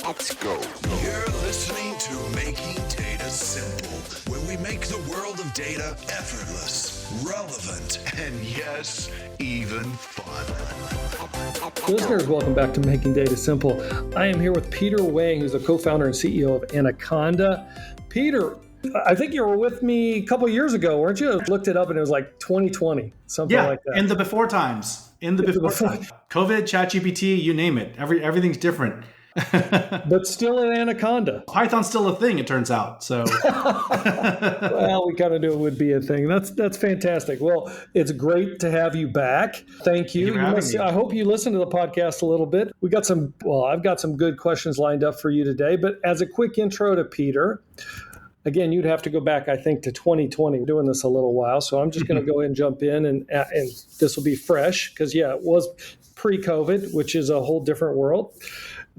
Let's go. You're listening to Making Data Simple, where we make the world of data effortless, relevant, and yes, even fun. Listeners, welcome back to Making Data Simple. I am here with Peter Wang, who's the co-founder and CEO of Anaconda. Peter, I think you were with me a couple of years ago, weren't you? I looked it up and it was like 2020, something like that. In the before times. COVID, ChatGPT, you name it. Everything's different. But still an Anaconda. Python's still a thing, it turns out. So, well, we kind of knew it would be a thing. That's fantastic. Well, it's great to have you back. Thank you. I hope you listened to the podcast a little bit. I've got some good questions lined up for you today. But as a quick intro to Peter, again, you'd have to go back, I think, to 2020. We're doing this a little while, so I'm just going to go ahead and jump in, and this will be fresh because, it was pre-COVID, which is a whole different world.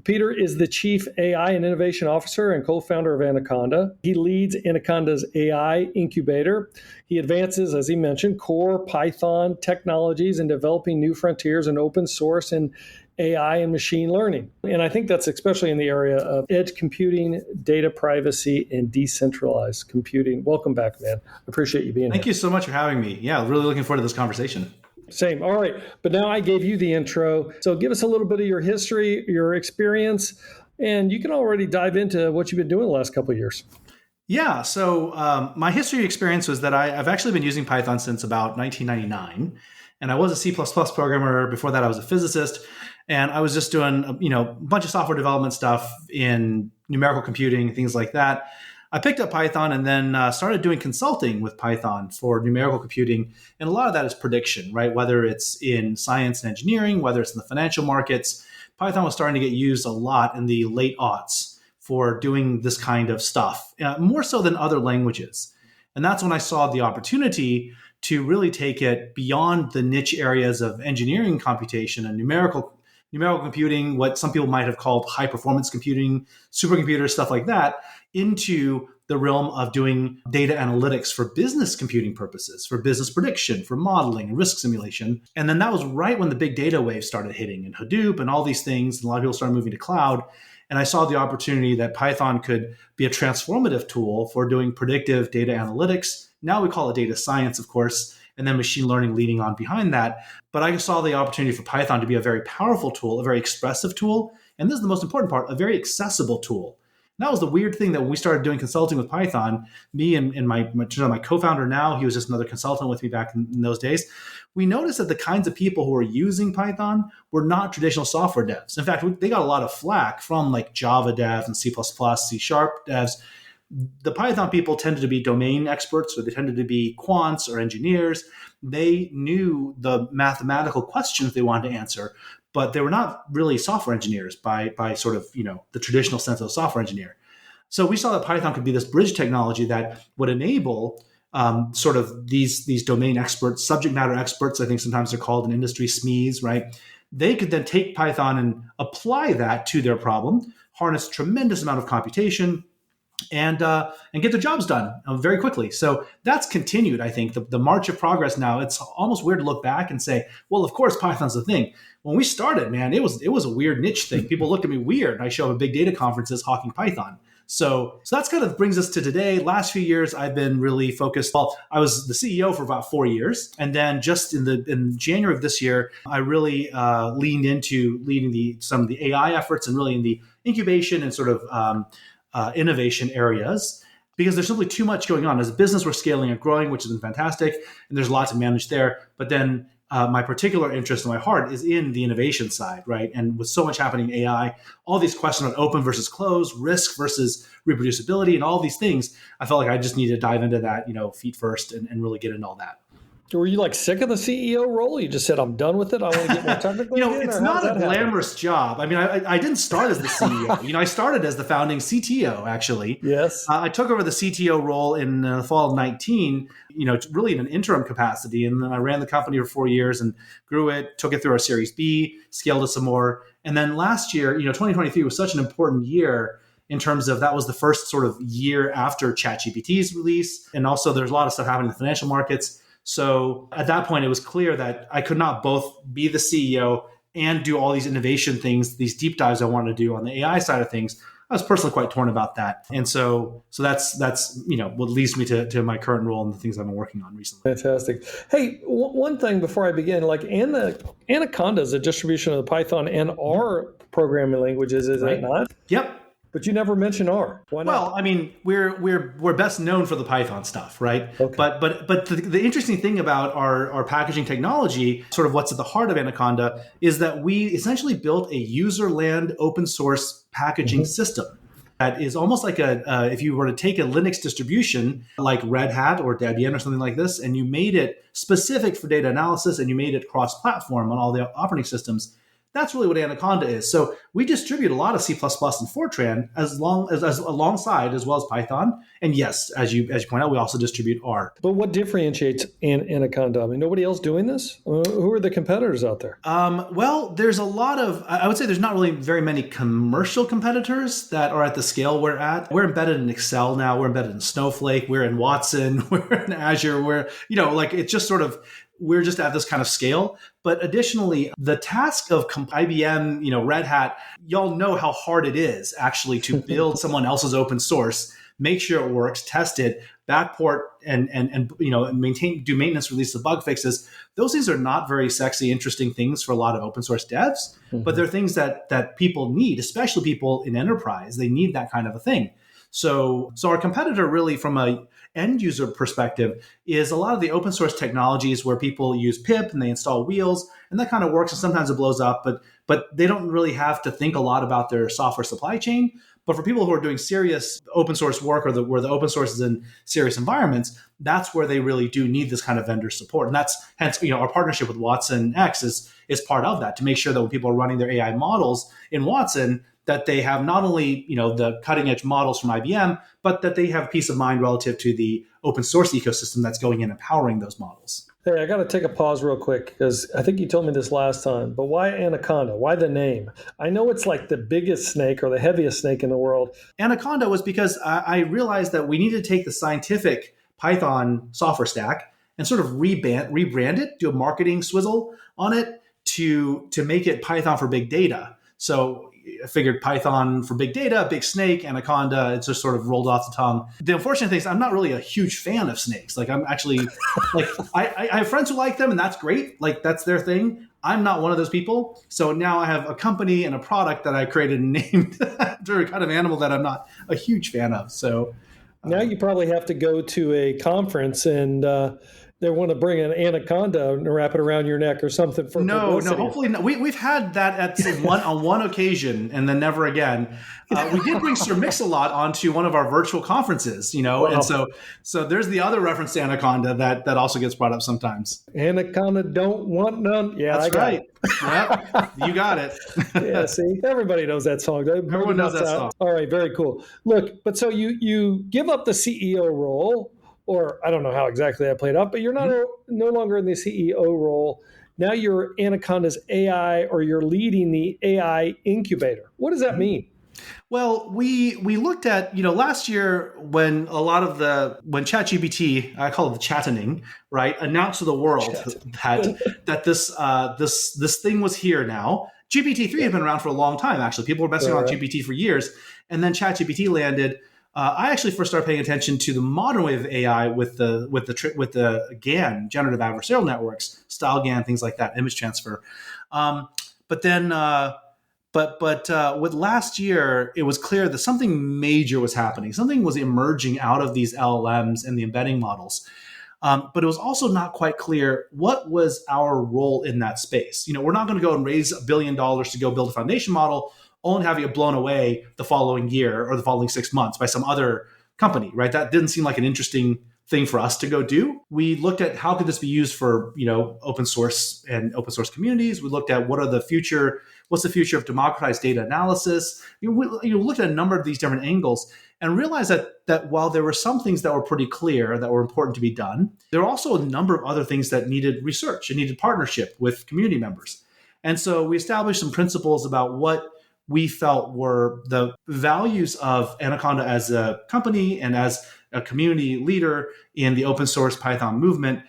Peter is the Chief AI and Innovation Officer and co-founder of Anaconda. He leads Anaconda's AI Incubator. He advances, as he mentioned, core Python technologies and developing new frontiers in open source and AI and machine learning. And I think that's especially in the area of edge computing, data privacy, and decentralized computing. Welcome back, man. I appreciate you being here. Thank you so much for having me. Yeah, really looking forward to this conversation. Same. All right. But now I gave you the intro. So give us a little bit of your history, your experience, and you can already dive into what you've been doing the last couple of years. Yeah. So my history experience was that I've actually been using Python since about 1999. And I was a C++ programmer. Before that, I was a physicist. And I was just doing, a bunch of software development stuff in numerical computing, things like that. I picked up Python and then started doing consulting with Python for numerical computing. And a lot of that is prediction, right? Whether it's in science and engineering, whether it's in the financial markets. Python was starting to get used a lot in the late aughts for doing this kind of stuff, more so than other languages. And that's when I saw the opportunity to really take it beyond the niche areas of engineering computation and numerical computing, what some people might have called high performance computing, supercomputers, stuff like that, into the realm of doing data analytics for business computing purposes, for business prediction, for modeling and risk simulation. And then that was right when the big data wave started hitting, and Hadoop and all these things. And a lot of people started moving to cloud. And I saw the opportunity that Python could be a transformative tool for doing predictive data analytics. Now we call it data science, of course, and then machine learning leading on behind that. But I saw the opportunity for Python to be a very powerful tool, a very expressive tool. And this is the most important part, a very accessible tool. And that was the weird thing that when we started doing consulting with Python, me and my co-founder now, he was just another consultant with me back in those days. We noticed that the kinds of people who were using Python were not traditional software devs. In fact, they got a lot of flack from like Java devs and C++, C# devs. The Python people tended to be domain experts, or they tended to be quants or engineers. They knew the mathematical questions they wanted to answer, but they were not really software engineers by sort of, the traditional sense of a software engineer. So we saw that Python could be this bridge technology that would enable sort of these domain experts, subject matter experts, I think sometimes they're called in industry SMEs, right? They could then take Python and apply that to their problem, harness a tremendous amount of computation, and get their jobs done very quickly. So that's continued, I think, the march of progress now. It's almost weird to look back and say, well, of course, Python's the thing. When we started, man, it was a weird niche thing. People looked at me weird. I show up at big data conferences hawking Python. So that's kind of brings us to today. Last few years, I've been really focused. Well, I was the CEO for about 4 years. And then just in January of this year, I really leaned into leading some of the AI efforts and really in the incubation and sort of innovation areas, because there's simply too much going on. As a business, we're scaling and growing, which has been fantastic, and there's lots to manage there. But then my particular interest in my heart is in the innovation side, right? And with so much happening in AI, all these questions on open versus closed, risk versus reproducibility, and all these things, I felt like I just needed to dive into that, feet first, and really get into all that. Were you like sick of the CEO role? You just said, I'm done with it. I want to get more technical. It's not a glamorous job. I mean, I didn't start as the CEO. I started as the founding CTO, actually. Yes. I took over the CTO role in the fall of 19, really in an interim capacity. And then I ran the company for 4 years and grew it, took it through our Series B, scaled it some more. And then last year, 2023 was such an important year in terms of that was the first sort of year after ChatGPT's release. And also there's a lot of stuff happening in the financial markets. So at that point, it was clear that I could not both be the CEO and do all these innovation things, these deep dives I want to do on the AI side of things. I was personally quite torn about that. And so that's what leads me to my current role and the things I've been working on recently. Fantastic. Hey, one thing before I begin, like Anaconda is a distribution of the Python and R programming languages, is it not? Yep. But you never mention R. Why not? Well, I mean, we're best known for the Python stuff, right? Okay. But the interesting thing about our packaging technology, sort of what's at the heart of Anaconda, is that we essentially built a user-land open source packaging system that is almost like if you were to take a Linux distribution like Red Hat or Debian or something like this, and you made it specific for data analysis and you made it cross-platform on all the operating systems. That's really what Anaconda is. So we distribute a lot of C++ and Fortran as alongside as well as Python. And yes, as you point out, we also distribute R. But what differentiates Anaconda? I mean, nobody else doing this? Who are the competitors out there? Well, there's a lot of, I would say there's not really very many commercial competitors that are at the scale we're at. We're embedded in Excel now. We're embedded in Snowflake. We're in Watson. We're in Azure. It's just sort of, we're just at this kind of scale. But additionally, the task of IBM, Red Hat, y'all know how hard it is actually to build someone else's open source, make sure it works, test it, backport, and do maintenance, release the bug fixes. Those things are not very sexy, interesting things for a lot of open source devs, but they're things that people need, especially people in enterprise. They need that kind of a thing. So our competitor really from a end user perspective is a lot of the open source technologies where people use pip and they install wheels, and that kind of works, and sometimes it blows up, but they don't really have to think a lot about their software supply chain. But for people who are doing serious open source work or where the open source is in serious environments, that's where they really do need this kind of vendor support. And that's hence, our partnership with watsonx is part of that, to make sure that when people are running their AI models in Watson, that they have not only the cutting edge models from IBM, but that they have peace of mind relative to the open source ecosystem that's going in and powering those models. Hey, I got to take a pause real quick because I think you told me this last time, but why Anaconda? Why the name? I know it's like the biggest snake or the heaviest snake in the world. Anaconda was because I realized that we needed to take the scientific Python software stack and sort of rebrand it, do a marketing swizzle on it to make it Python for big data. So I figured Python for big data, big snake, Anaconda, it's just sort of rolled off the tongue. The unfortunate thing is I'm not really a huge fan of snakes. Like I'm actually, I have friends who like them and that's great. Like that's their thing. I'm not one of those people. So now I have a company and a product that I created and named after a kind of animal that I'm not a huge fan of. So now you probably have to go to a conference and they want to bring an anaconda and wrap it around your neck or something for publicity. No, hopefully not. We've had that on one occasion and then never again. We did bring Sir Mix-a-Lot onto one of our virtual conferences, wow. And so there's the other reference to Anaconda that also gets brought up sometimes. Anaconda don't want none. Yeah, that's right. Yep, you got it. Yeah, see, everybody knows that song. Everyone knows that song. All right, very cool. Look, but so you give up the CEO role. Or I don't know how exactly that played out, but you're no longer in the CEO role. Now you're Anaconda's AI, or you're leading the AI Incubator. What does that mean? Well, we looked at, last year when when ChatGPT, I call it the chattening, right, announced to the world that this thing was here now. GPT-3 had been around for a long time, actually. People were messing around with GPT for years. And then ChatGPT landed. I actually first started paying attention to the modern wave of AI with the GAN, generative adversarial networks, style GAN, things like that, image transfer. But with last year, it was clear that something major was happening. Something was emerging out of these LLMs and the embedding models. But it was also not quite clear what was our role in that space. We're not going to go and raise $1 billion to go build a foundation model, only having it blown away the following year or the following 6 months by some other company, right? That didn't seem like an interesting thing for us to go do. We looked at how could this be used for, open source and open source communities. We looked at what's the future of democratized data analysis. We looked at a number of these different angles and realized that while there were some things that were pretty clear that were important to be done, there were also a number of other things that needed research and needed partnership with community members. And so we established some principles about what we felt were the values of Anaconda as a company and as a community leader in the open source Python movement.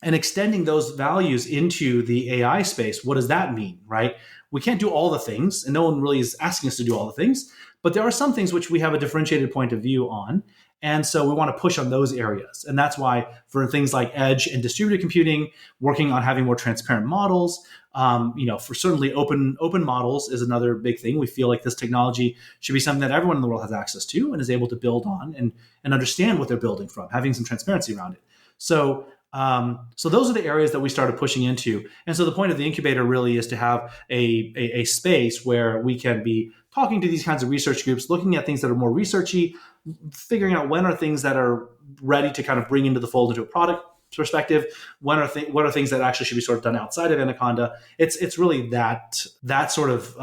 and extending those values into the AI space. What does that mean, right? We can't do all the things, and no one really is asking us to do all the things, but there are some things which we have a differentiated point of view on. And so we want to push on those areas. And that's why for things like edge and distributed computing, working on having more transparent models, for certainly open models is another big thing. We feel like this technology should be something that everyone in the world has access to and is able to build on and understand what they're building from, having some transparency around it. So those are the areas that we started pushing into. And so the point of the incubator really is to have a space where we can be talking to these kinds of research groups, looking at things that are more researchy, figuring out when are things that are ready to kind of bring into the fold into a product perspective, what are things that actually should be sort of done outside of Anaconda. It's really that sort of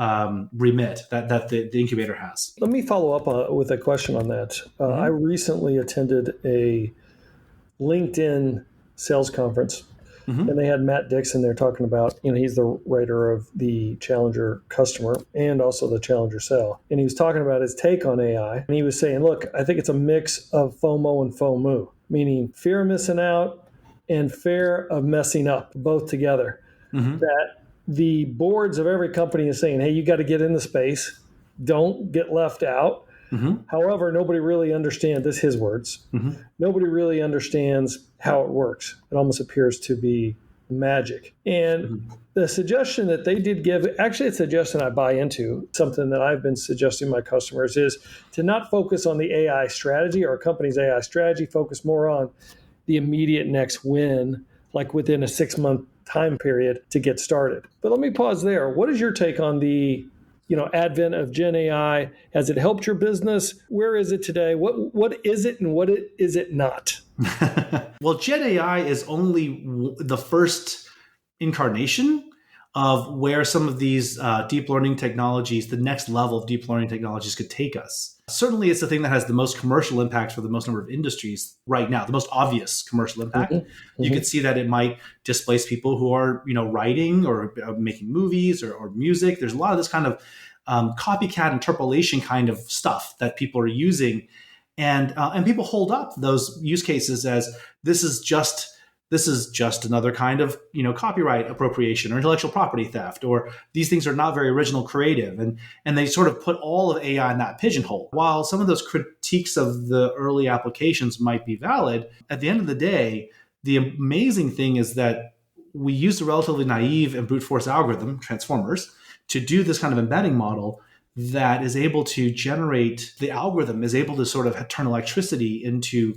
remit that the incubator has. Let me follow up with a question on that. I recently attended a LinkedIn sales conference, and they had Matt Dixon there talking about, he's the writer of the Challenger Customer and also the Challenger Sale. And he was talking about his take on AI. And he was saying, look, I think it's a mix of FOMO and FOMO, meaning fear of missing out and fear of messing up, both together. That the boards of every company is saying, hey, you got to get in the space. Don't get left out. However, nobody really understands, this is his words, nobody really understands how it works. It almost appears to be magic. And the suggestion that they did give, actually a suggestion I buy into, something that I've been suggesting to my customers, is to not focus on the AI strategy or a company's AI strategy, focus more on the immediate next win, like within a 6-month time period to get started. But let me pause there. What is your take on the advent of Gen AI? Has it helped your business? Where is it today? What is it and what is it not? Well, Gen AI is only the first incarnation of where some of these deep learning technologies, the next level of deep learning technologies could take us. Certainly, it's the thing that has the most commercial impact for the most number of industries right now, the most obvious commercial impact. You could see that it might displace people who are, writing or making movies or music. There's a lot of this kind of copycat interpolation kind of stuff that people are using. And people hold up those use cases as this is just another kind of copyright appropriation or intellectual property theft, or these things are not very original, creative, and they sort of put all of AI in that pigeonhole. While some of those critiques of the early applications might be valid, at the end of the day, the amazing thing is that we used a relatively naive and brute force algorithm, transformers, to do this kind of embedding model that is able to generate, the algorithm is able to sort of turn electricity into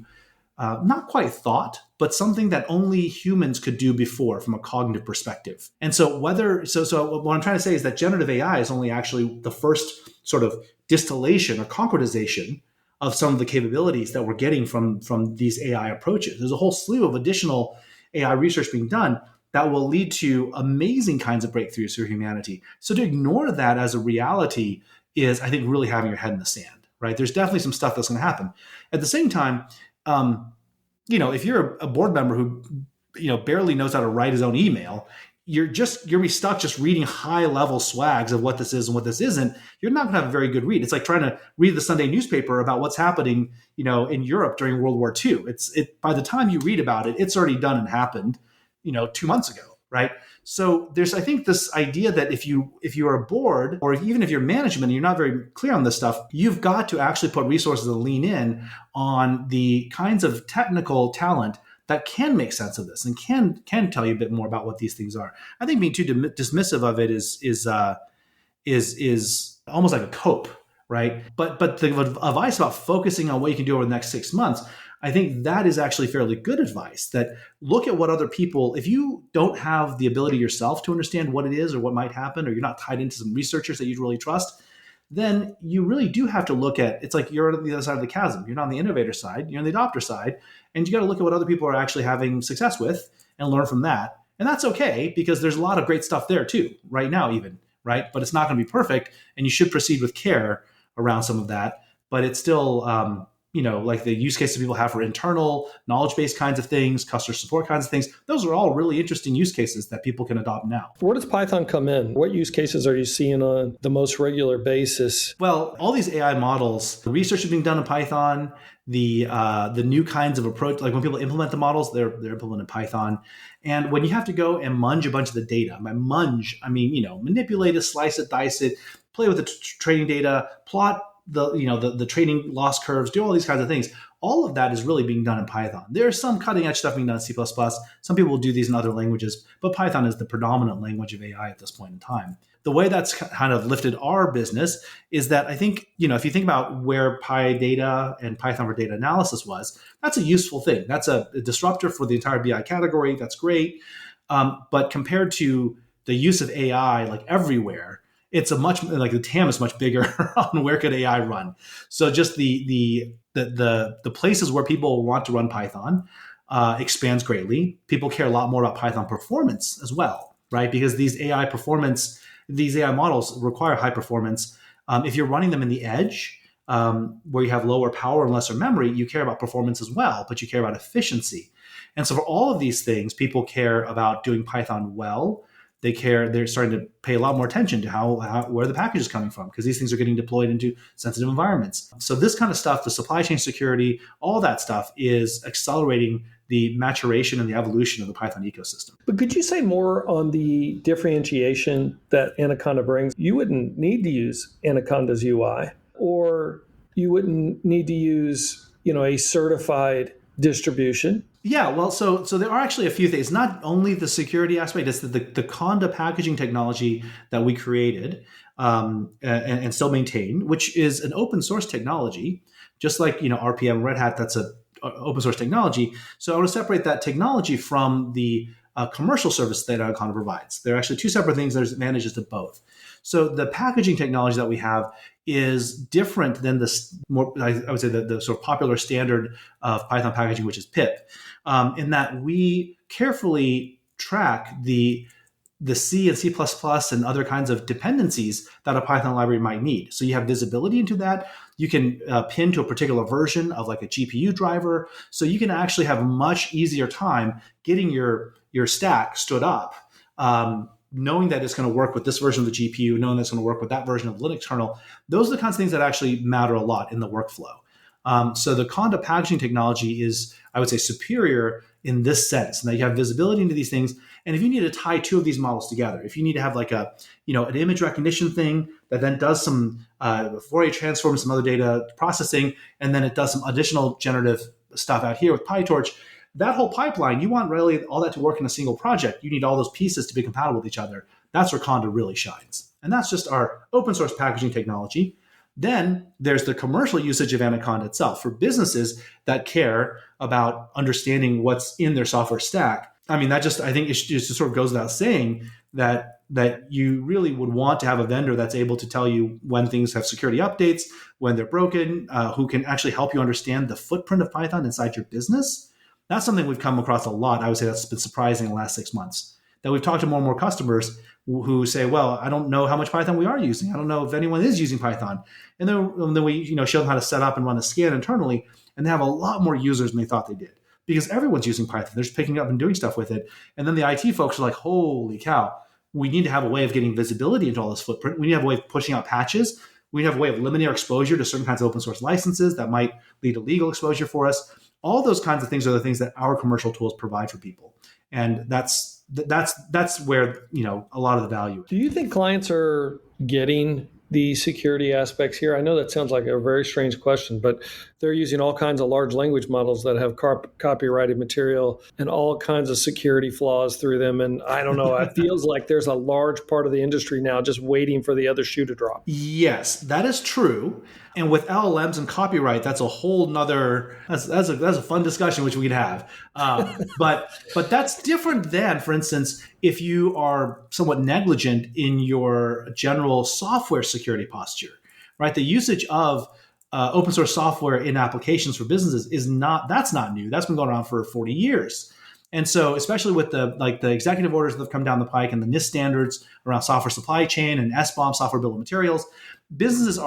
not quite thought, but something that only humans could do before from a cognitive perspective. And so what I'm trying to say is that generative AI is only actually the first sort of distillation or concretization of some of the capabilities that we're getting from these AI approaches. There's a whole slew of additional AI research being done that will lead to amazing kinds of breakthroughs for humanity. So to ignore that as a reality is, I think, really having your head in the sand, right? There's definitely some stuff that's going to happen. At the same time, if you're a board member who, barely knows how to write his own email, you're be stuck just reading high level swags of what this is and what this isn't. You're not going to have a very good read. It's like trying to read the Sunday newspaper about what's happening, in Europe during World War II. By the time you read about it, it's already done and happened, 2 months ago, right? So there's, I think, this idea that if you are a board, or even if you're management and you're not very clear on this stuff, you've got to actually put resources to lean in on the kinds of technical talent that can make sense of this and can tell you a bit more about what these things are. I think being too dismissive of it is almost like a cope, right? But the advice about focusing on what you can do over the next 6 months, I think that is actually fairly good advice. That look at what other people, if you don't have the ability yourself to understand what it is or what might happen, or you're not tied into some researchers that you really trust, then you really do have to look at, it's like you're on the other side of the chasm. You're not on the innovator side, you're on the adopter side, and you got to look at what other people are actually having success with and learn from that. And that's okay, because there's a lot of great stuff there too, right now even, right? But it's not going to be perfect, and you should proceed with care around some of that. But it's still, like the use cases people have for internal knowledge-based kinds of things, customer support kinds of things. Those are all really interesting use cases that people can adopt now. Where does Python come in? What use cases are you seeing on the most regular basis? Well, all these AI models, the research is being done in Python. The new kinds of approach, like when people implement the models, they're implemented in Python. And when you have to go and munge a bunch of the data, by munge, I mean, manipulate it, slice it, dice it, play with the training data, plot the training loss curves, do all these kinds of things. All of that is really being done in Python. There's some cutting edge stuff being done in C++. Some people will do these in other languages, but Python is the predominant language of AI at this point in time. The way that's kind of lifted our business is that I think, if you think about where PyData and Python for data analysis was, that's a useful thing. That's a disruptor for the entire BI category. That's great. But compared to the use of AI like everywhere, it's the TAM is much bigger on where could AI run. So just the places where people want to run Python expands greatly. People care a lot more about Python performance as well, right? Because these AI models require high performance. If you're running them in the edge, where you have lower power and lesser memory, you care about performance as well, but you care about efficiency. And so for all of these things, people care about doing Python well. They're starting to pay a lot more attention to where the package is coming from, because these things are getting deployed into sensitive environments. So this kind of stuff, the supply chain security, all that stuff is accelerating the maturation and the evolution of the Python ecosystem. But could you say more on the differentiation that Anaconda brings? You wouldn't need to use Anaconda's UI, or you wouldn't need to use, a certified distribution. Yeah, well, so there are actually a few things. Not only the security aspect, it's the Conda packaging technology that we created and still maintain, which is an open source technology, just like RPM, Red Hat. That's a open source technology. So I want to separate that technology from the commercial service that Anaconda provides. They're actually two separate things. There's advantages to both. So the packaging technology that we have is different than I would say the sort of popular standard of Python packaging, which is pip, in that we carefully track the C and C++ and other kinds of dependencies that a Python library might need. So you have visibility into that. You can pin to a particular version of like a GPU driver. So you can actually have a much easier time getting your stack stood up, knowing that it's going to work with this version of the GPU, knowing that it's going to work with that version of the Linux kernel. Those are the kinds of things that actually matter a lot in the workflow. So the Conda packaging technology is, I would say, superior in this sense, and that you have visibility into these things. And if you need to tie two of these models together, if you need to have like an image recognition thing that then does some Fourier transform, some other data processing, and then it does some additional generative stuff out here with PyTorch, that whole pipeline, you want really all that to work in a single project. You need all those pieces to be compatible with each other. That's where Conda really shines. And that's just our open source packaging technology. Then there's the commercial usage of Anaconda itself for businesses that care about understanding what's in their software stack. I mean, I think it just sort of goes without saying that you really would want to have a vendor that's able to tell you when things have security updates, when they're broken, who can actually help you understand the footprint of Python inside your business. That's something we've come across a lot. I would say that's been surprising in the last 6 months, that we've talked to more and more customers who say, well, I don't know how much Python we are using. I don't know if anyone is using Python. And then we show them how to set up and run a scan internally, and they have a lot more users than they thought they did, because everyone's using Python. They're just picking up and doing stuff with it. And then the IT folks are like, holy cow, we need to have a way of getting visibility into all this footprint. We need to have a way of pushing out patches. We need to have a way of limiting our exposure to certain kinds of open source licenses that might lead to legal exposure for us. All those kinds of things are the things that our commercial tools provide for people. And that's where a lot of the value is. Do you think clients are getting the security aspects here? I know that sounds like a very strange question, but they're using all kinds of large language models that have copyrighted material and all kinds of security flaws through them. And I don't know, it feels like there's a large part of the industry now just waiting for the other shoe to drop. Yes, that is true. And with LLMs and copyright, that's a whole nother, that's a fun discussion which we could have. But that's different than, for instance, if you are somewhat negligent in your general software security posture, right? The usage of open source software in applications for businesses that's not new. That's been going on for 40 years. And so, especially with the executive orders that have come down the pike and the NIST standards around software supply chain and SBOM, software bill of materials, businesses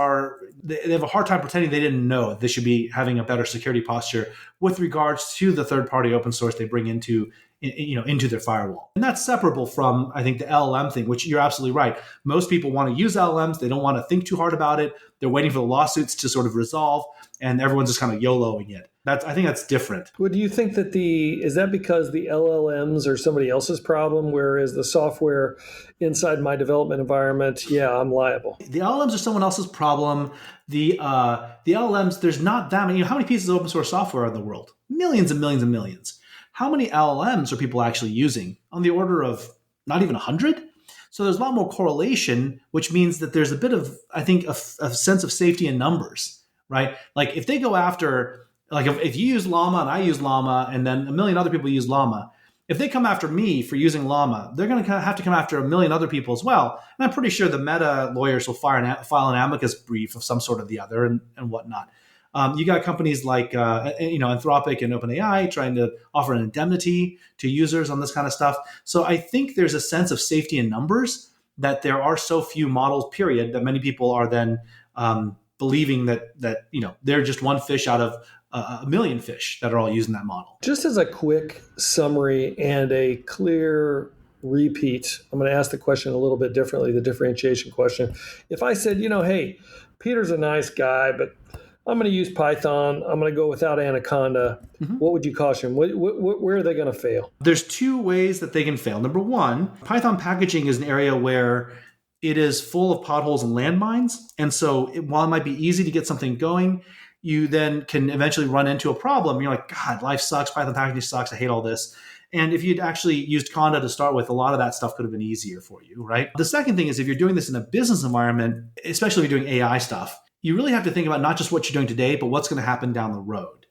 they have a hard time pretending they didn't know they should be having a better security posture with regards to the third-party open source they bring into their firewall. And that's separable from, I think, the LLM thing, which you're absolutely right. Most people want to use LLMs. They don't want to think too hard about it. They're waiting for the lawsuits to sort of resolve, and everyone's just kind of YOLOing it. I think that's different. Well, do you think that is that because the LLMs are somebody else's problem, whereas the software inside my development environment, I'm liable? The LLMs are someone else's problem. The LLMs, there's not that many. How many pieces of open source software are in the world? Millions and millions and millions. How many LLMs are people actually using? On the order of not even 100? So there's a lot more correlation, which means that there's a bit of, I think, a sense of safety in numbers, right? Like if they go after, like if you use Llama and I use Llama and then a million other people use Llama, if they come after me for using Llama, they're going to have to come after a million other people as well. And I'm pretty sure the Meta lawyers will file an amicus brief of some sort or the other and whatnot. You got companies like Anthropic and OpenAI trying to offer an indemnity to users on this kind of stuff. So I think there's a sense of safety in numbers that there are so few models, period, that many people are then believing that they're just one fish out of a million fish that are all using that model. Just as a quick summary and a clear repeat, I'm going to ask the question a little bit differently, the differentiation question. If I said, hey, Peter's a nice guy, but I'm going to use Python. I'm going to go without Anaconda. Mm-hmm. What would you caution? Where are they going to fail? There's two ways that they can fail. Number one, Python packaging is an area where it is full of potholes and landmines. And so while it might be easy to get something going, you then can eventually run into a problem. You're like, God, life sucks. Python packaging sucks. I hate all this. And if you'd actually used Conda to start with, a lot of that stuff could have been easier for you, right? The second thing is if you're doing this in a business environment, especially if you're doing AI stuff, you really have to think about not just what you're doing today, but what's going to happen down the road.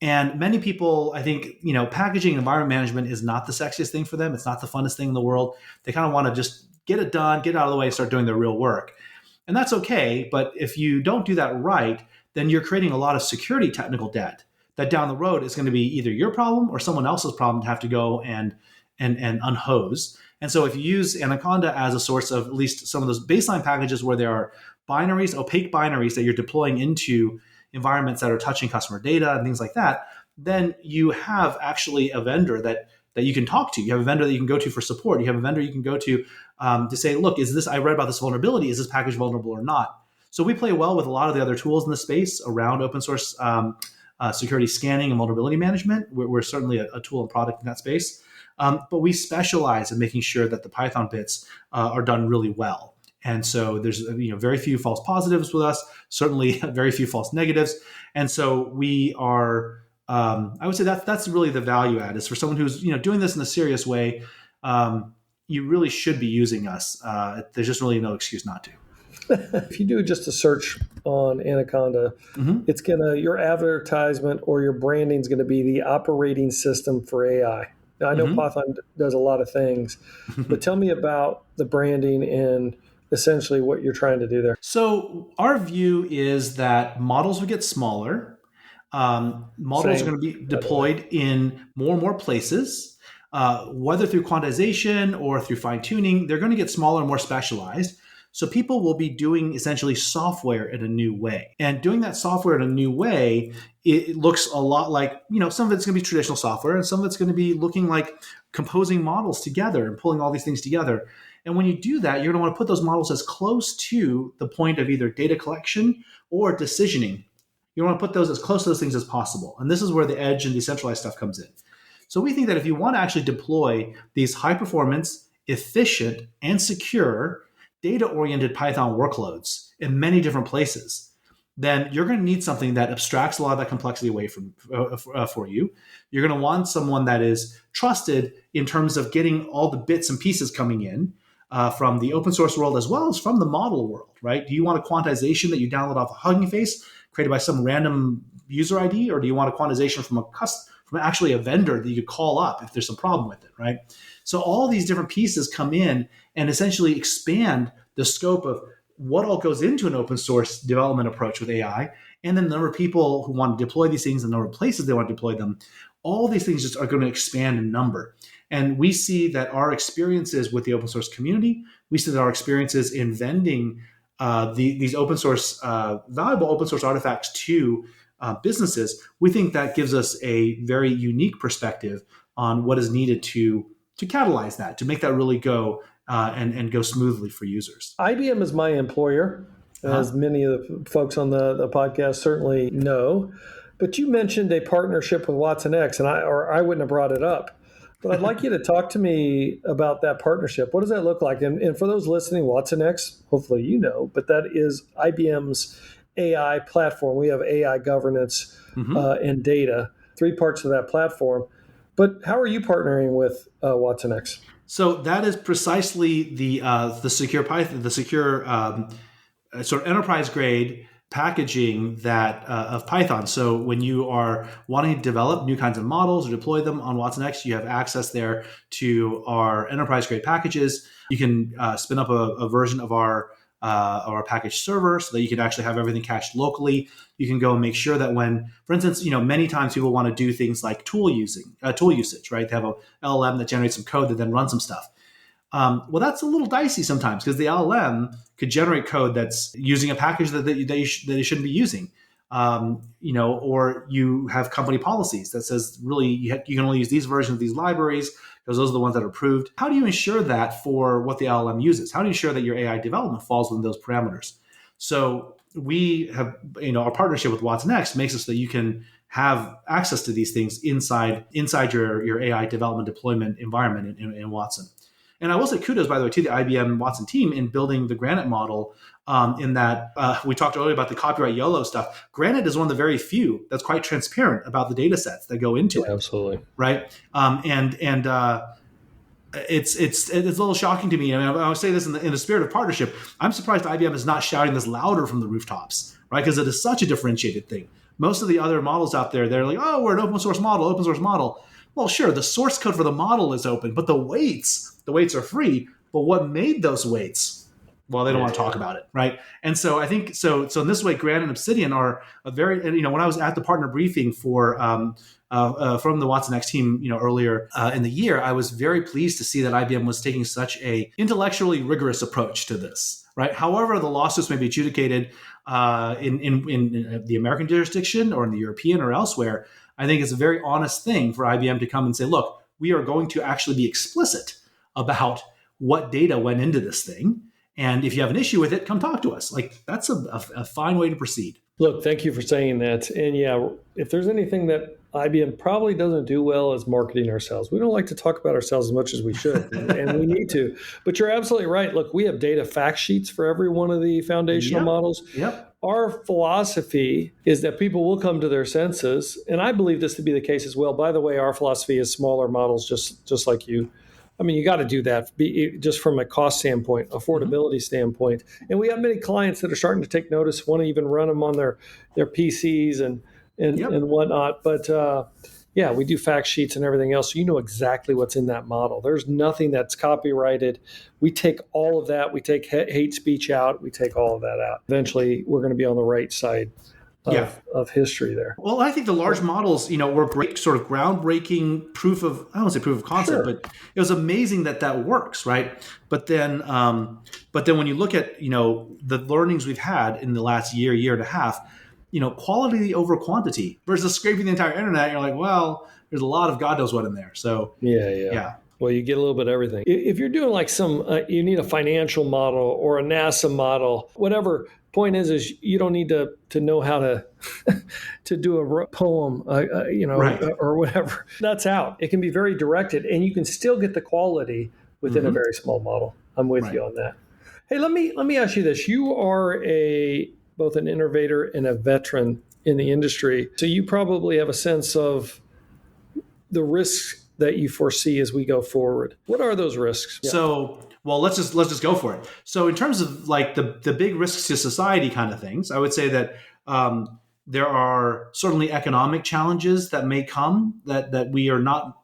And many people, I think, packaging and environment management is not the sexiest thing for them. It's not the funnest thing in the world. They kind of want to just get it done, get it out of the way, and start doing their real work. And that's okay. But if you don't do that right, then you're creating a lot of security technical debt that down the road is going to be either your problem or someone else's problem to have to go and unhose. And so if you use Anaconda as a source of at least some of those baseline packages where there are binaries, opaque binaries that you're deploying into environments that are touching customer data and things like that, then you have actually a vendor that you can talk to. You have a vendor that you can go to for support. You have a vendor you can go to say, look, I read about this vulnerability. Is this package vulnerable or not? So we play well with a lot of the other tools in the space around open source security scanning and vulnerability management. We're certainly a tool and product in that space. But we specialize in making sure that the Python bits are done really well. And so there's very few false positives with us, certainly very few false negatives. And so we are, I would say that's really the value add is for someone who's doing this in a serious way. You really should be using us. There's just really no excuse not to. If you do just a search on Anaconda, mm-hmm. It's your advertisement or your branding is going to be the operating system for AI. Now, I know mm-hmm. Python does a lot of things, but tell me about the branding and essentially what you're trying to do there. So our view is that models will get smaller. Models are going to be deployed in more and more places, whether through quantization or through fine-tuning. They're going to get smaller and more specialized. So people will be doing essentially software in a new way. And doing that software in a new way, it looks a lot like, some of it's going to be traditional software and some of it's going to be looking like composing models together and pulling all these things together. And when you do that, you're going to want to put those models as close to the point of either data collection or decisioning. You want to put those as close to those things as possible. And this is where the edge and decentralized stuff comes in. So we think that if you want to actually deploy these high performance, efficient, and secure data-oriented Python workloads in many different places, then you're going to need something that abstracts a lot of that complexity away for you. You're going to want someone that is trusted in terms of getting all the bits and pieces coming in from the open source world as well as from the model world, right? Do you want a quantization that you download off a Hugging Face created by some random user ID, or do you want a quantization from actually a vendor that you could call up if there's some problem with it, right? So all these different pieces come in and essentially expand the scope of what all goes into an open source development approach with AI, and then the number of people who want to deploy these things, the number of places they want to deploy them, all these things just are going to expand in number. And we see that our experiences with the open source community, we see that our experiences in vending these open source, valuable open source artifacts to businesses, we think that gives us a very unique perspective on what is needed to catalyze that, to make that really go and go smoothly for users. IBM is my employer, as many of the folks on the podcast certainly know. But you mentioned a partnership with watsonx, and I wouldn't have brought it up. But I'd like you to talk to me about that partnership. What does that look like? And for those listening, watsonx, hopefully you know, but that is IBM's AI platform. We have AI governance and data, 3 parts of that platform. But how are you partnering with watsonx? So that is precisely the secure Python, the secure sort of enterprise grade packaging that of Python. So when you are wanting to develop new kinds of models or deploy them on watsonx, you have access there to our enterprise grade packages. You can spin up a version of our package server so that you can actually have everything cached locally. You can go and make sure that when, for instance, many times people want to do things like tool usage, right? They have a LLM that generates some code that then runs some stuff. Well, that's a little dicey sometimes because the LLM could generate code that's using a package that you shouldn't be using. Or you have company policies that says really you can only use these versions of these libraries because those are the ones that are approved. How do you ensure that for what the LLM uses? How do you ensure that your AI development falls within those parameters? So we have, our partnership with watsonx makes it so that you can have access to these things inside your AI development deployment environment in Watson. And I will say kudos, by the way, to the IBM Watson team in building the Granite model in that we talked earlier about the copyright YOLO stuff. Granite is one of the very few that's quite transparent about the data sets that go into it. Absolutely. Right. It's a little shocking to me. I mean, I would say this in the spirit of partnership. I'm surprised IBM is not shouting this louder from the rooftops, right? Because it is such a differentiated thing. Most of the other models out there, they're like, oh, we're an open source model. Well, sure, the source code for the model is open, but the weights are free. But what made those weights? Well, they don't want to talk about it, right? And so I think so in this way, Granite and Obsidian are a very, when I was at the partner briefing for from the watsonx team, earlier in the year, I was very pleased to see that IBM was taking such a intellectually rigorous approach to this, right? However, the lawsuits may be adjudicated in the American jurisdiction or in the European or elsewhere, I think it's a very honest thing for IBM to come and say, look, we are going to actually be explicit about what data went into this thing. And if you have an issue with it, come talk to us. Like, that's a fine way to proceed. Look, thank you for saying that. And yeah, if there's anything that IBM probably doesn't do well is marketing ourselves. We don't like to talk about ourselves as much as we should, and we need to. But you're absolutely right. Look, we have data fact sheets for every one of the foundational models. Yep. Our philosophy is that people will come to their senses, and I believe this to be the case as well. By the way, our philosophy is smaller models, just like you. I mean, you got to do that just from a cost standpoint, affordability standpoint. And we have many clients that are starting to take notice, want to even run them on their PCs and whatnot. But yeah, we do fact sheets and everything else. So you know exactly what's in that model. There's nothing that's copyrighted. We take all of that. We take hate speech out. We take all of that out. Eventually, we're going to be on the right side of history there. Well, I think the large models, were great, sort of groundbreaking proof of, I don't want to say proof of concept, but it was amazing that works, right? But then when you look at, the learnings we've had in the last year and a half, quality over quantity versus scraping the entire internet, you're like, well, there's a lot of God knows what in there. So yeah. Well, you get a little bit of everything. If you're doing like you need a financial model or a NASA model, whatever. Point is you don't need to know how to do a poem, right, or whatever. That's out. It can be very directed, and you can still get the quality within a very small model. I'm with you on that. Hey, let me ask you this: you are both an innovator and a veteran in the industry, so you probably have a sense of the risks that you foresee as we go forward. What are those risks? Yeah. So, well, let's just go for it. So in terms of like the big risks to society kind of things, I would say that there are certainly economic challenges that may come that we are not,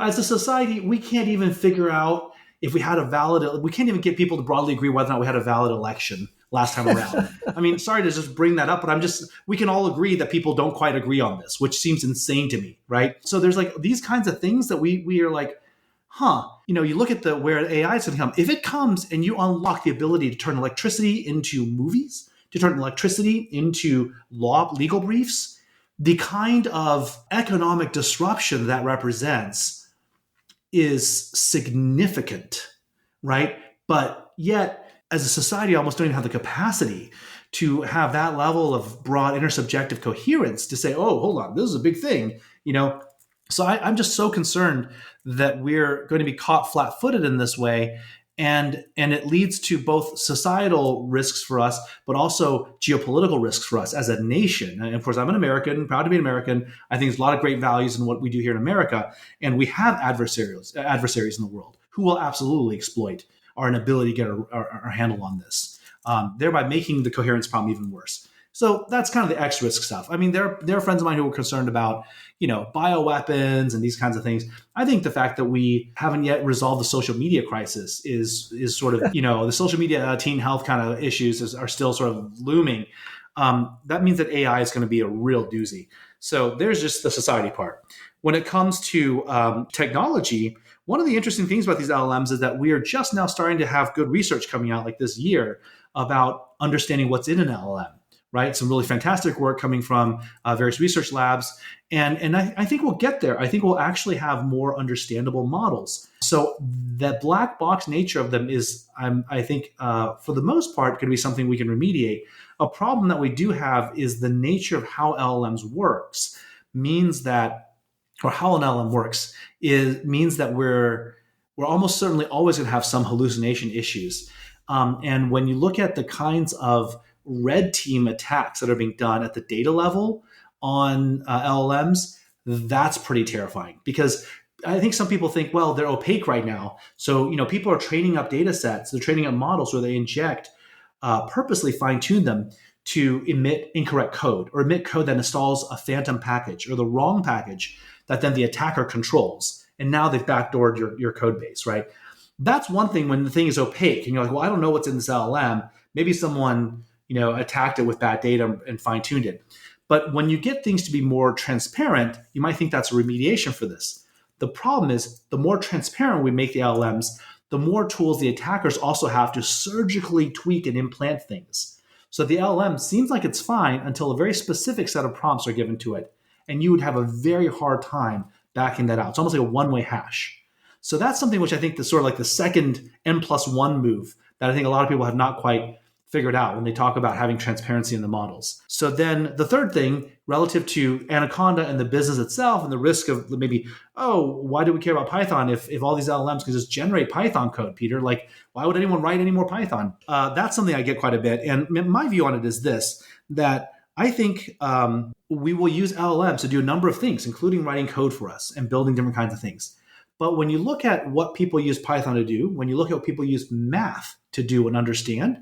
as a society, we can't even figure out if we had a valid, we can't even get people to broadly agree whether or not we had a valid election last time around. I mean, sorry to just bring that up, but we can all agree that people don't quite agree on this, which seems insane to me, right? So there's like these kinds of things that we are like, you look at where AI is going to come. If it comes and you unlock the ability to turn electricity into movies, to turn electricity into legal briefs, the kind of economic disruption that represents is significant, right? But yet, as a society, almost don't even have the capacity to have that level of broad intersubjective coherence to say, oh, hold on, this is a big thing, So I'm just so concerned that we're going to be caught flat-footed in this way, and it leads to both societal risks for us, but also geopolitical risks for us as a nation. And of course, I'm an American, proud to be an American. I think there's a lot of great values in what we do here in America, and we have adversaries in the world who will absolutely exploit our inability to get our handle on this, thereby making the coherence problem even worse. So that's kind of the X risk stuff. I mean, there are friends of mine who are concerned about, bioweapons and these kinds of things. I think the fact that we haven't yet resolved the social media crisis is sort of, the social media teen health kind of issues are still sort of looming. That means that AI is going to be a real doozy. So there's just the society part. When it comes to technology, one of the interesting things about these LLMs is that we are just now starting to have good research coming out like this year about understanding what's in an LLM. Right, some really fantastic work coming from various research labs, and I think we'll get there. I think we'll actually have more understandable models. So the black box nature of them is, I think, for the most part, going to be something we can remediate. A problem that we do have is the nature of how LLMs works. Means that, or how an LLM works, means that we're almost certainly always going to have some hallucination issues. And when you look at the kinds of red team attacks that are being done at the data level on LLMs, that's pretty terrifying, because I think some people think, well, they're opaque right now. So, people are training up data sets, they're training up models where they inject, purposely fine tune them to emit incorrect code or emit code that installs a phantom package or the wrong package that then the attacker controls. And now they've backdoored your code base, right? That's one thing when the thing is opaque and you're like, well, I don't know what's in this LLM. Maybe someone attacked it with bad data and fine-tuned it. But when you get things to be more transparent, you might think that's a remediation for this. The problem is the more transparent we make the LLMs, the more tools the attackers also have to surgically tweak and implant things. So the LLM seems like it's fine until a very specific set of prompts are given to it. And you would have a very hard time backing that out. It's almost like a one-way hash. So that's something which I think is sort of like the second N+1 move that I think a lot of people have not quite figured out when they talk about having transparency in the models. So then the third thing relative to Anaconda and the business itself and the risk of maybe, why do we care about Python if all these LLMs can just generate Python code, Peter? Like, why would anyone write any more Python? That's something I get quite a bit. And my view on it is this, that I think we will use LLMs to do a number of things, including writing code for us and building different kinds of things. But when you look at what people use Python to do, when you look at what people use math to do and understand,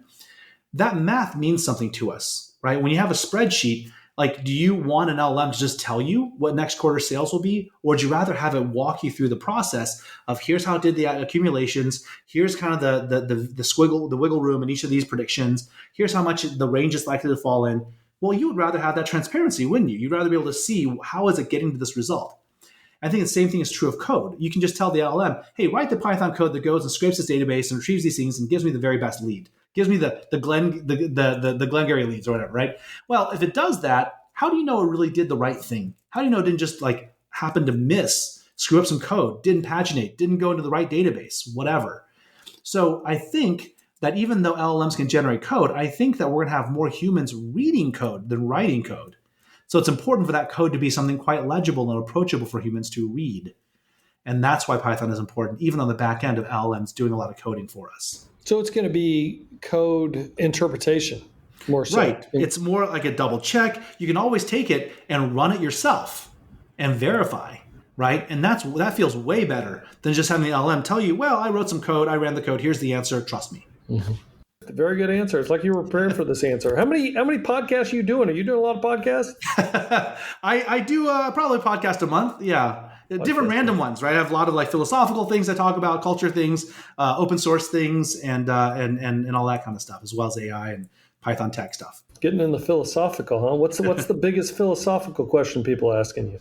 that math means something to us, right? When you have a spreadsheet, like, do you want an LLM to just tell you what next quarter sales will be? Or would you rather have it walk you through the process of here's how it did the accumulations, here's kind of the squiggle, the wiggle room in each of these predictions, here's how much the range is likely to fall in. Well, you would rather have that transparency, wouldn't you? You'd rather be able to see how is it getting to this result. I think the same thing is true of code. You can just tell the LLM, hey, write the Python code that goes and scrapes this database and retrieves these things and gives me the very best lead. Gives me the Glengarry leads or whatever, right? Well, if it does that, how do you know it really did the right thing? How do you know it didn't just like happen to screw up some code, didn't paginate, didn't go into the right database, whatever? So I think that even though LLMs can generate code, I think that we're going to have more humans reading code than writing code. So it's important for that code to be something quite legible and approachable for humans to read. And that's why Python is important, even on the back end of LLMs doing a lot of coding for us. So it's going to be code interpretation more so. Right. It's more like a double check. You can always take it and run it yourself and verify, right? And that feels way better than just having the LLM tell you, well, I wrote some code, I ran the code, here's the answer, trust me. Mm-hmm. Very good answer. It's like you were preparing for this answer. How many podcasts are you doing? Are you doing a lot of podcasts? I do probably a podcast a month. Yeah. different random ones, right? I have a lot of like philosophical things I talk about, culture things, open source things, and all that kind of stuff, as well as AI and Python tech stuff. Getting in the philosophical, huh? What's the biggest philosophical question people asking you?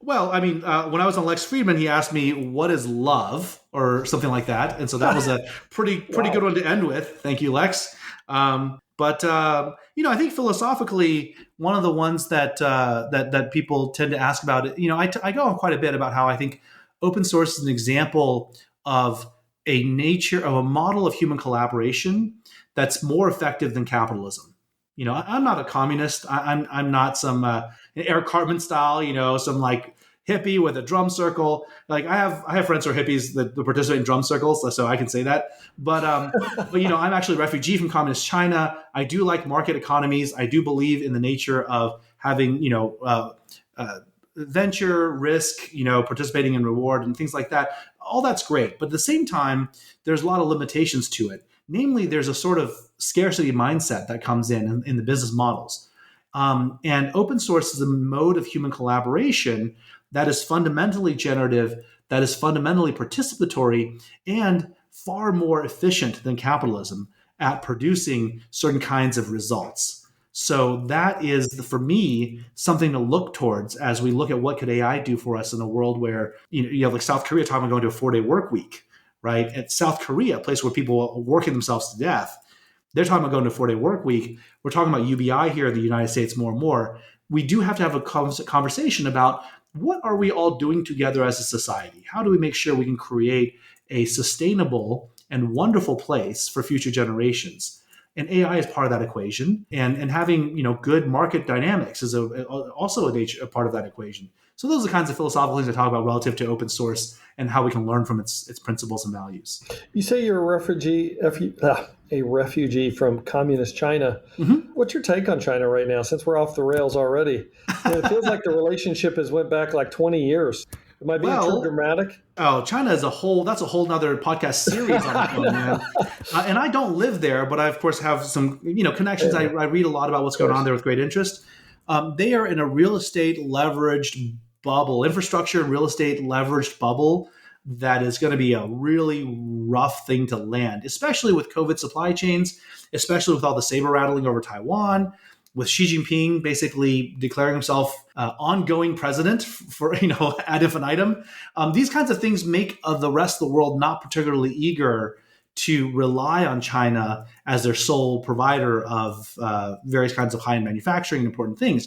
Well, I mean, when I was on Lex Friedman, he asked me, "What is love?" or something like that, and so that was a pretty good one to end with. Thank you, Lex. But I think philosophically, one of the ones that people tend to ask about, I go on quite a bit about how I think open source is an example of a model of human collaboration that's more effective than capitalism. I'm not a communist. I'm not some Eric Cartman style, some like hippie with a drum circle. Like I have friends who are hippies that participate in drum circles, so I can say that. But I'm actually a refugee from communist China. I do like market economies. I do believe in the nature of having venture risk, participating in reward and things like that. All that's great, but at the same time, there's a lot of limitations to it. Namely, there's a sort of scarcity mindset that comes in the business models. And open source is a mode of human collaboration that is fundamentally generative, that is fundamentally participatory, and far more efficient than capitalism at producing certain kinds of results. So that is, for me, something to look towards as we look at what could AI do for us in a world where you have like South Korea talking about going to a 4-day work week, right? At South Korea, a place where people are working themselves to death, they're talking about going to a 4-day work week. We're talking about UBI here in the United States more and more. We do have to have a conversation about what are we all doing together as a society? How do we make sure we can create a sustainable and wonderful place for future generations? And AI is part of that equation. And having good market dynamics is also a part of that equation. So those are the kinds of philosophical things I talk about relative to open source and how we can learn from its principles and values. You say you're a refugee from communist China. Mm-hmm. What's your take on China right now, since we're off the rails already? It feels like the relationship has went back like 20 years. Am I being too dramatic? Oh, China as a whole, that's a whole nother podcast series on its own, man. And I don't live there, but I, of course, have some connections. I read a lot about what's going on there with great interest. They are in a real estate leveraged bubble, infrastructure and real estate leveraged bubble that is going to be a really rough thing to land, especially with COVID supply chains, especially with all the saber rattling over Taiwan, with Xi Jinping basically declaring himself ongoing president for ad infinitum. These kinds of things make the rest of the world not particularly eager to rely on China as their sole provider of various kinds of high-end manufacturing and important things.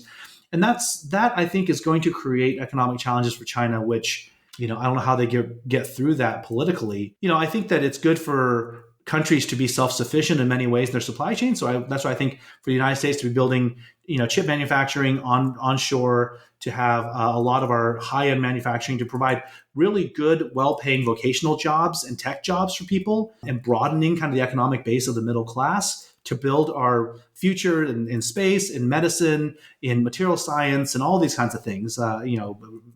And that I think is going to create economic challenges for China, which, I don't know how they get through that politically. I think that it's good for countries to be self-sufficient in many ways in their supply chain. So that's why I think for the United States to be building, chip manufacturing onshore, to have a lot of our high-end manufacturing, to provide really good, well-paying vocational jobs and tech jobs for people, and broadening kind of the economic base of the middle class, to build our future in space, in medicine, in material science, and all these kinds of things,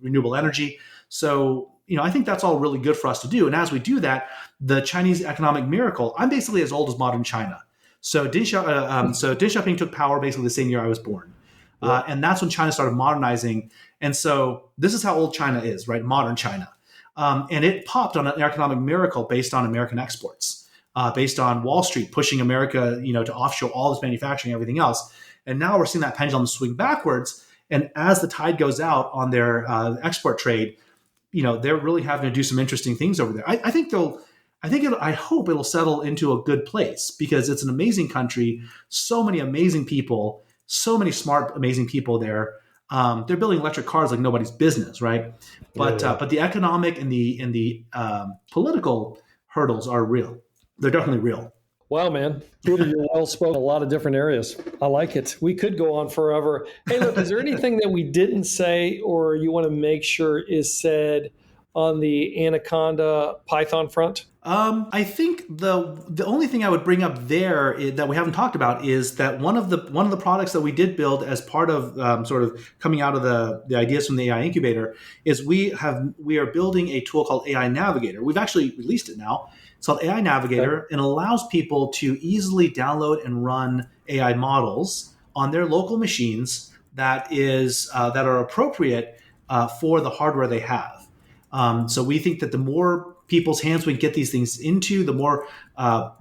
renewable energy. So, I think that's all really good for us to do. And as we do that, the Chinese economic miracle, I'm basically as old as modern China. So Deng Xiaoping took power basically the same year I was born. And that's when China started modernizing. And so this is how old China is, right? Modern China. And it popped on an economic miracle based on American exports, based on Wall Street pushing America, to offshore all this manufacturing and everything else. And now we're seeing that pendulum swing backwards. And as the tide goes out on their export trade, they're really having to do some interesting things over there. I hope it'll settle into a good place, because it's an amazing country, so many amazing people, so many smart, amazing people there. They're building electric cars like nobody's business, right? But the economic and the political hurdles are real. They're definitely real. Wow, man. Peter, you're well spoken in a lot of different areas. I like it. We could go on forever. Hey, look, is there anything that we didn't say or you want to make sure is said on the Anaconda Python front? I think the only thing I would bring up there that we haven't talked about is that one of the products that we did build as part of sort of coming out of the ideas from the AI Incubator is we are building a tool called AI Navigator. We've actually released it now. It's called AI Navigator, and allows people to easily download and run AI models on their local machines that are appropriate for the hardware they have. So we think that the more people's hands we get these things into, the more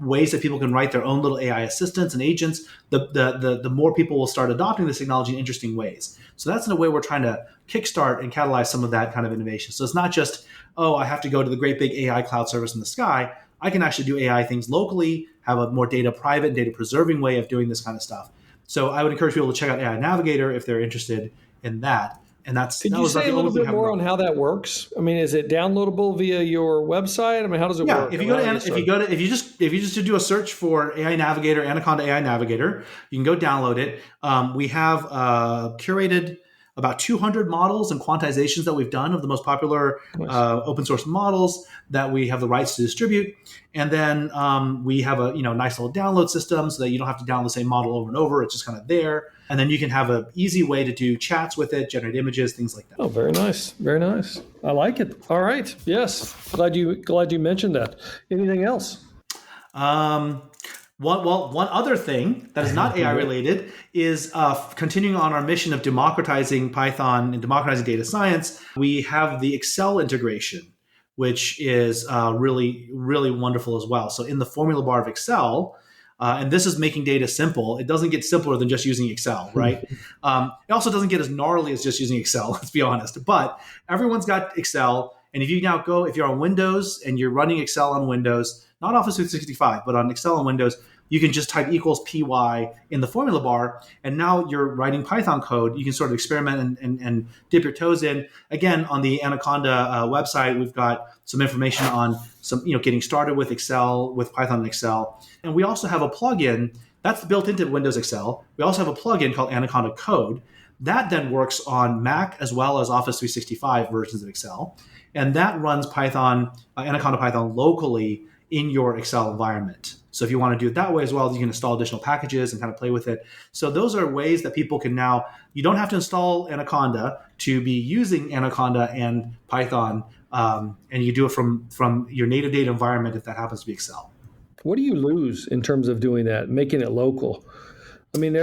ways that people can write their own little AI assistants and agents, the more people will start adopting this technology in interesting ways. So that's in a way we're trying to kickstart and catalyze some of that kind of innovation. So it's not just, oh, I have to go to the great big AI cloud service in the sky. I can actually do AI things locally, have a more data private, data preserving way of doing this kind of stuff. So I would encourage people to check out AI Navigator if they're interested in that. And Could you say a little bit more on how that works? I mean, is it downloadable via your website? I mean, how does it work? If you just do a search for AI Navigator, Anaconda AI Navigator, you can go download it. We have curated about 200 models and quantizations that we've done of the most popular open source models that we have the rights to distribute. And then we have a nice little download system so that you don't have to download the same model over and over. It's just kind of there. And then you can have an easy way to do chats with it, generate images, things like that. Oh, very nice. Very nice. I like it. All right. Yes. Glad you mentioned that. Anything else? One other thing that is not AI related is continuing on our mission of democratizing Python and democratizing data science. We have the Excel integration, which is really, really wonderful as well. So in the formula bar of Excel, and this is making data simple. It doesn't get simpler than just using Excel, right? It also doesn't get as gnarly as just using Excel, let's be honest. But everyone's got Excel. And if you're on Windows and you're running Excel on Windows, not Office 365, but on Excel on Windows, you can just type equals py in the formula bar, and now you're writing Python code. You can sort of experiment and dip your toes in. Again, on the Anaconda website, we've got some information on some, getting started with Excel, with Python and Excel. And we also have a plugin that's built into Windows Excel. We also have a plugin called Anaconda Code that then works on Mac as well as Office 365 versions of Excel. And that runs Anaconda Python locally in your Excel environment. So if you want to do it that way as well, you can install additional packages and kind of play with it. So those are ways that people can now, you don't have to install Anaconda to be using Anaconda and Python, and you do it from your native data environment if that happens to be Excel. What do you lose in terms of doing that, making it local? I mean,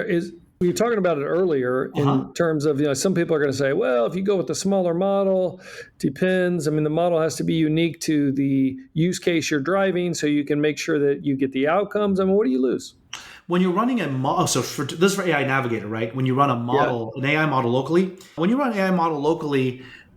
we were talking about it earlier in terms of, some people are going to say, well, if you go with the smaller model, depends. I mean, the model has to be unique to the use case you're driving so you can make sure that you get the outcomes. I mean, what do you lose? When you're running a model, this is for AI Navigator, right? When you run a model, an AI model locally,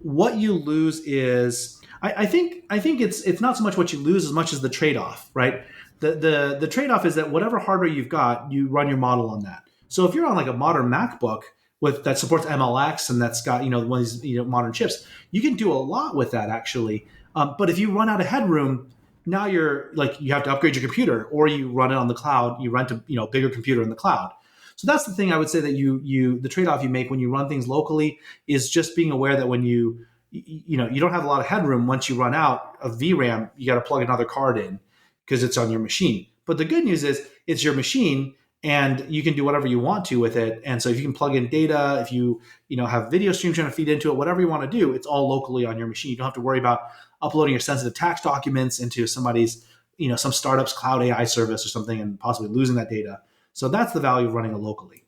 what you lose is, I think it's not so much what you lose as much as the trade-off, right? The trade-off is that whatever hardware you've got, you run your model on that. So if you're on like a modern MacBook that supports MLX and that's got one of these modern chips, you can do a lot with that actually. But if you run out of headroom, now you have to upgrade your computer, or you run it on the cloud. You rent a bigger computer in the cloud. So that's the thing I would say that the trade-off you make when you run things locally is just being aware that when you don't have a lot of headroom. Once you run out of VRAM, you got to plug another card in because it's on your machine. But the good news is it's your machine, and you can do whatever you want to with it. And so if you can plug in data, if you have video streams trying to feed into it, whatever you want to do, it's all locally on your machine. You don't have to worry about uploading your sensitive tax documents into somebody's, some startup's cloud AI service or something and possibly losing that data. So that's the value of running it locally.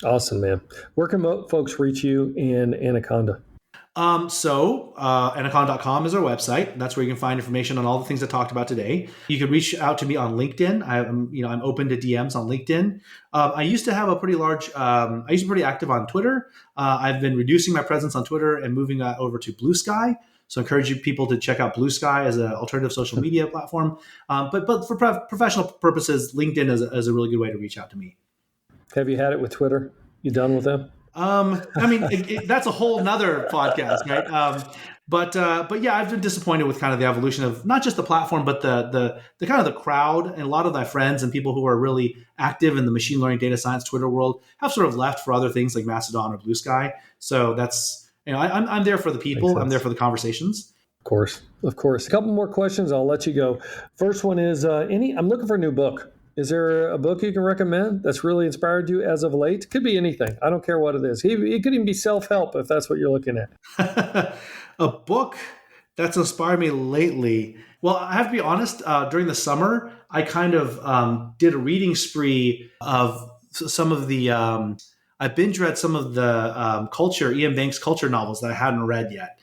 Awesome, man. Where can folks reach you in Anaconda? Anaconda.com is our website. That's where you can find information on all the things I talked about today. You can reach out to me on LinkedIn. I'm open to DMs on LinkedIn. I used to have a pretty large, I used to be pretty active on Twitter. I've been reducing my presence on Twitter and moving that over to Blue Sky. So I encourage people to check out Blue Sky as an alternative social media platform. But for professional purposes, LinkedIn is a really good way to reach out to me. Have you had it with Twitter? You done with them? That's a whole nother podcast, right? But yeah, I've been disappointed with kind of the evolution of not just the platform, but the kind of the crowd, and a lot of my friends and people who are really active in the machine learning data science Twitter world have sort of left for other things like Mastodon or Blue Sky. So that's, I'm there for the people. I'm there for the conversations. Of course. A couple more questions. I'll let you go. First one is I'm looking for a new book. Is there a book you can recommend that's really inspired you as of late? Could be anything. I don't care what it is. It could even be self-help if that's what you're looking at. A book that's inspired me lately. Well, I have to be honest. During the summer, I kind of did a reading spree of some of the. I binge read some of the Ian Banks culture novels that I hadn't read yet.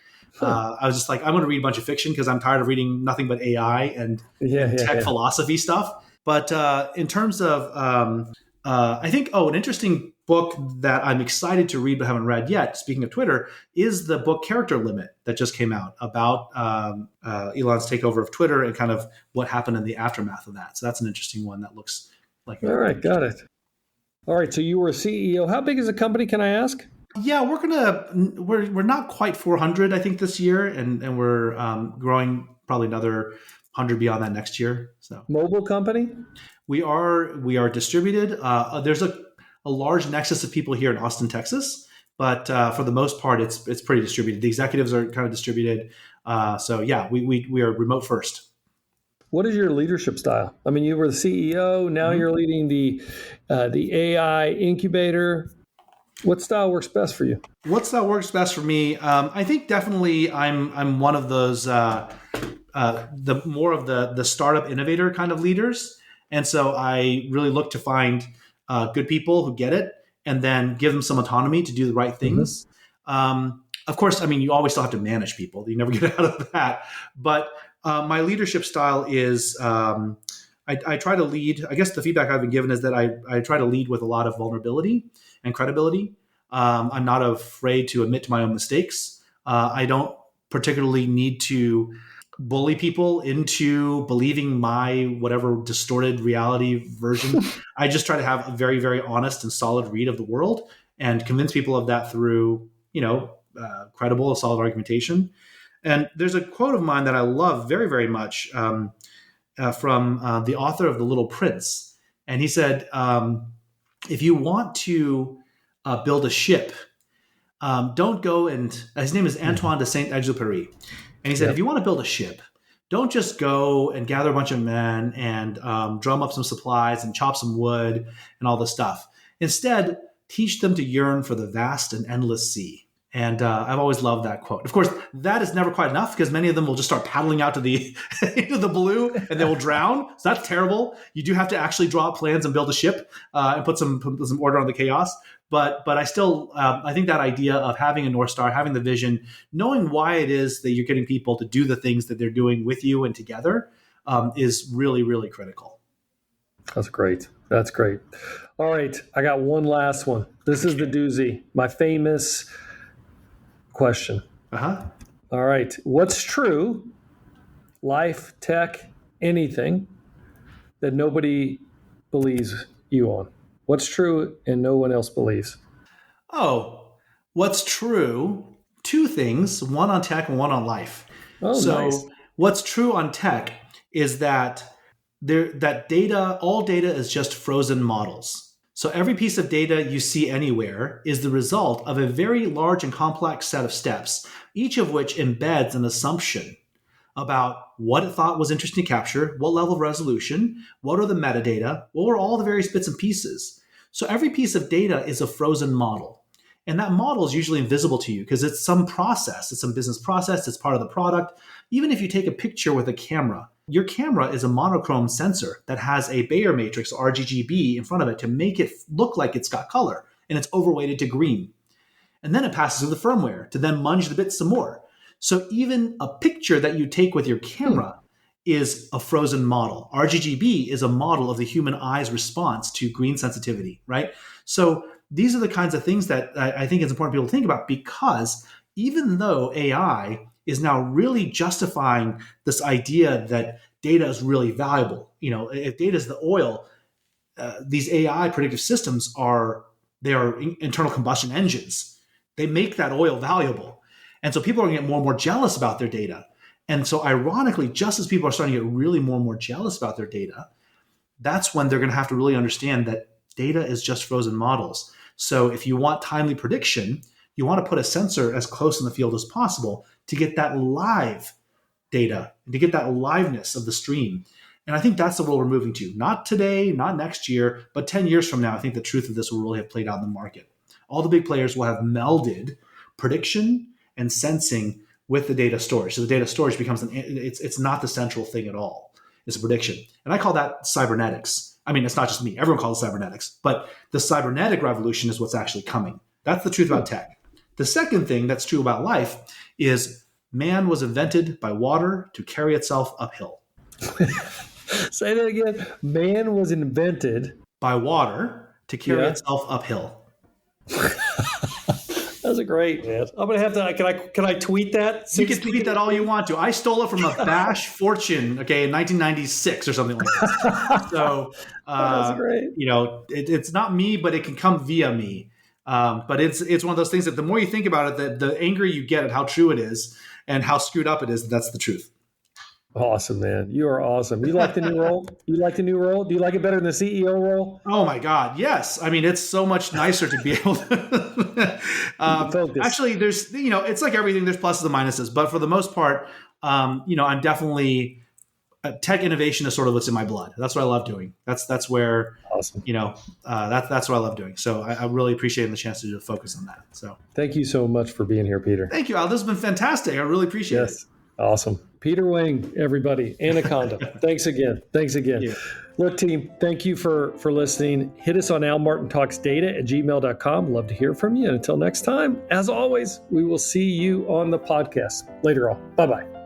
I was just like, I'm going to read a bunch of fiction because I'm tired of reading nothing but AI and tech philosophy stuff. But in terms of, I think, an interesting book that I'm excited to read but haven't read yet, speaking of Twitter, is the book Character Limit that just came out about Elon's takeover of Twitter and kind of what happened in the aftermath of that. So that's an interesting one that looks like. All right, got it. All right, so you were a CEO. How big is the company, can I ask? Yeah, we're not quite 400, I think, this year, and we're growing probably another 100 beyond that next year. So mobile company? We are distributed. There's a large nexus of people here in Austin, Texas, but for the most part, it's pretty distributed. The executives are kind of distributed. So yeah, we are remote first. What is your leadership style? I mean, you were the CEO. Now you're leading the AI Incubator. What style works best for you? What style works best for me? I think definitely I'm one of those the more of the startup innovator kind of leaders, and so I really look to find good people who get it, and then give them some autonomy to do the right things. Of course, I mean, you always still have to manage people. You never get out of that. But my leadership style is I try to lead. I guess the feedback I've been given is that I try to lead with a lot of vulnerability and credibility. I'm not afraid to admit to my own mistakes. I don't particularly need to bully people into believing my whatever distorted reality version. I just try to have a very, very honest and solid read of the world and convince people of that through, credible, solid argumentation. And there's a quote of mine that I love very, very much from the author of The Little Prince. And he said, if you want to build a ship, don't go and, his name is Antoine de Saint-Exupéry. And he said, if you want to build a ship, don't just go and gather a bunch of men and drum up some supplies and chop some wood and all this stuff. Instead, teach them to yearn for the vast and endless sea. And I've always loved that quote. Of course, that is never quite enough because many of them will just start paddling out to the into the blue and they will drown. So that's terrible. You do have to actually draw up plans and build a ship and put some order on the chaos. But I still I think that idea of having a North Star, having the vision, knowing why it is that you're getting people to do the things that they're doing with you and together is really, really critical. That's great. That's great. All right. I got one last one. This is the doozy. My famous question. All right. What's true, life, tech, anything that nobody believes you on? What's true and no one else believes? Oh, what's true? Two things, one on tech and one on life. Nice. What's true on tech is that all data is just frozen models. So every piece of data you see anywhere is the result of a very large and complex set of steps, each of which embeds an assumption about what it thought was interesting to capture, what level of resolution, what are the metadata, what were all the various bits and pieces. So every piece of data is a frozen model. And that model is usually invisible to you because it's some process, it's some business process, it's part of the product. Even if you take a picture with a camera, your camera is a monochrome sensor that has a Bayer matrix, RGB, in front of it to make it look like it's got color, and it's overweighted to green. And then it passes through the firmware to then munge the bits some more. So even a picture that you take with your camera is a frozen model. RGB is a model of the human eye's response to green sensitivity, right? So these are the kinds of things that I think it's important for people to think about, because even though AI is now really justifying this idea that data is really valuable, if data is the oil, these AI predictive systems are internal combustion engines. They make that oil valuable. And so people are going to get more and more jealous about their data. And so ironically, just as people are starting to get really more and more jealous about their data, that's when they're going to have to really understand that data is just frozen models. So if you want timely prediction, you want to put a sensor as close in the field as possible to get that live data and to get that liveness of the stream. And I think that's the world we're moving to. Not today, not next year, but 10 years from now, I think the truth of this will really have played out in the market. All the big players will have melded prediction and sensing with the data storage. So the data storage becomes it's not the central thing at all. It's a prediction. And I call that cybernetics. I mean, it's not just me. Everyone calls it cybernetics. But the cybernetic revolution is what's actually coming. That's the truth about tech. The second thing that's true about life is Man was invented by water to carry itself uphill. Say that again. Man was invented by water to carry itself uphill. That's a great, man. I'm gonna have to. Can I tweet that? You can tweet that all you want to. I stole it from a Bash Fortune, in 1996 or something like that. So, that's great. It's not me, but it can come via me. But it's one of those things that the more you think about it, the angrier you get at how true it is and how screwed up it is. That's the truth. Awesome, man. You are awesome. You like the new role? Do you like it better than the CEO role? Oh my God. Yes. I mean, it's so much nicer to be able to actually, there's, it's like everything, there's pluses and minuses, but for the most part, I'm definitely tech innovation is sort of what's in my blood. That's what I love doing. That's where, awesome. That's what I love doing. So I really appreciate the chance to focus on that. So thank you so much for being here, Peter. Thank you, Al. This has been fantastic. I really appreciate it. Awesome. Peter Wang, everybody, Anaconda. Thanks again. Yeah. Look, team, thank you for listening. Hit us on almartintalksdata@gmail.com. Love to hear from you. And until next time, as always, we will see you on the podcast. Later on. Bye-bye.